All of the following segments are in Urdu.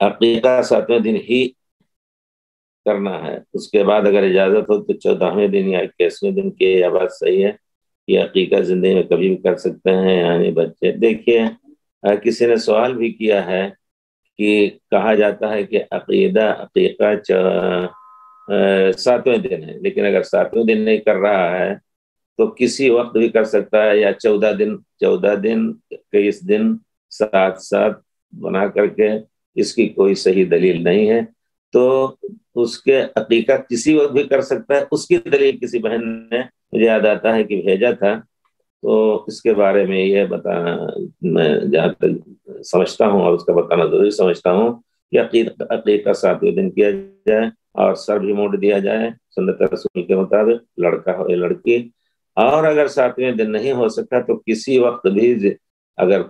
عقیقہ 7ویں دن ہی کرنا ہے، اس کے بعد اگر اجازت ہو تو 14ویں دن یا 21ویں دن کی یہ بات صحیح ہے کہ عقیقہ زندگی میں کبھی بھی کر سکتے ہیں یعنی بچے۔ دیکھیے کسی نے سوال بھی کیا ہے کہ کہا جاتا ہے کہ عقیقہ 7ویں دن ہے، لیکن اگر 7ویں دن نہیں کر رہا ہے تو کسی وقت بھی کر سکتا ہے، یا 14 دن 21 دن ساتھ ساتھ بنا کر کے، اس کی کوئی صحیح دلیل نہیں ہے۔ تو اس کے عقیقہ کسی وقت بھی کر سکتا ہے۔ اس کی دلیل کسی بہن نے مجھے یاد آتا ہے کہ بھیجا تھا، تو اس کے بارے میں یہ بتانا، میں جہاں تک سمجھتا ہوں اور اس کا بتانا ضروری سمجھتا ہوں کہ عقیقہ 7ویں دن کیا جائے اور سر بھی موڑ دیا جائے سنت رسول کے مطابق، لڑکا ہو یا لڑکی۔ اور اگر 7ویں دن نہیں ہو سکا تو کسی وقت بھی، اگر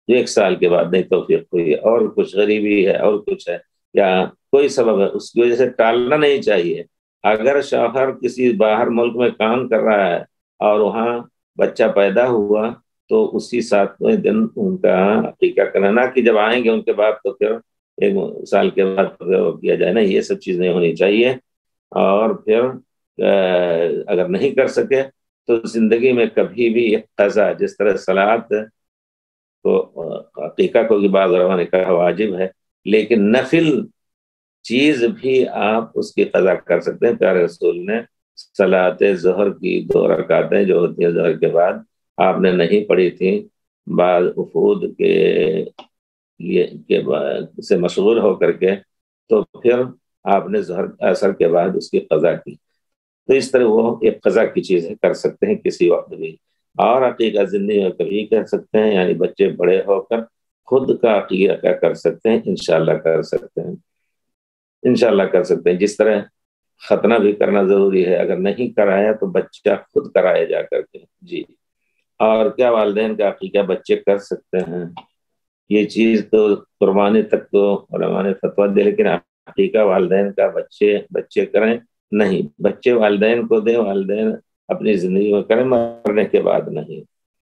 1 سال کے بعد نہیں توفیق ہوئی اور کچھ غریبی ہے اور کچھ ہے یا کوئی سبب ہے، اس کی وجہ سے ٹالنا نہیں چاہیے۔ اگر شوہر کسی باہر ملک میں کام کر رہا ہے اور وہاں بچہ پیدا ہوا تو اسی 7ویں دن ان کا عقیقہ کرنا، نہ کہ جب آئیں گے ان کے بعد تو پھر 1 سال کے بعد کیا جائے نا، یہ سب چیز نہیں ہونی چاہیے۔ اور پھر اگر نہیں کر سکے تو زندگی میں کبھی بھی ایک قضا، جس طرح صلات تو عقیقہ کو بعض علماء نے کہا واجب ہے، لیکن نفل چیز بھی آپ اس کی قضا کر سکتے ہیں۔ پیارے رسول نے صلاۃ ظہر کی 2 رکعتیں جو ہوتی ہیں ظہر کے بعد، آپ نے نہیں پڑھی تھی، بعض وفود سے مشغول ہو کر کے، تو پھر آپ نے ظہر اثر کے بعد اس کی قضا کی۔ تو اس طرح وہ ایک قضا کی چیز ہے، کر سکتے ہیں کسی وقت بھی۔ اور عقیقہ زندگی میں کبھی کر سکتے ہیں، یعنی بچے بڑے ہو کر خود کا عقیقہ کر سکتے ہیں، انشاءاللہ کر سکتے ہیں، انشاءاللہ کر سکتے ہیں۔ جس طرح ختنہ بھی کرنا ضروری ہے، اگر نہیں کرایا تو بچہ خود کرائے جا کر کے۔ جی، اور کیا والدین کا عقیقہ بچے کر سکتے ہیں؟ یہ چیز تو قربانی تک تو علماء نے فتویٰ دے، لیکن عقیقہ والدین کا بچے کریں نہیں، بچے والدین کو دیں، والدین اپنی زندگی میں کریں، مرنے کے بعد نہیں۔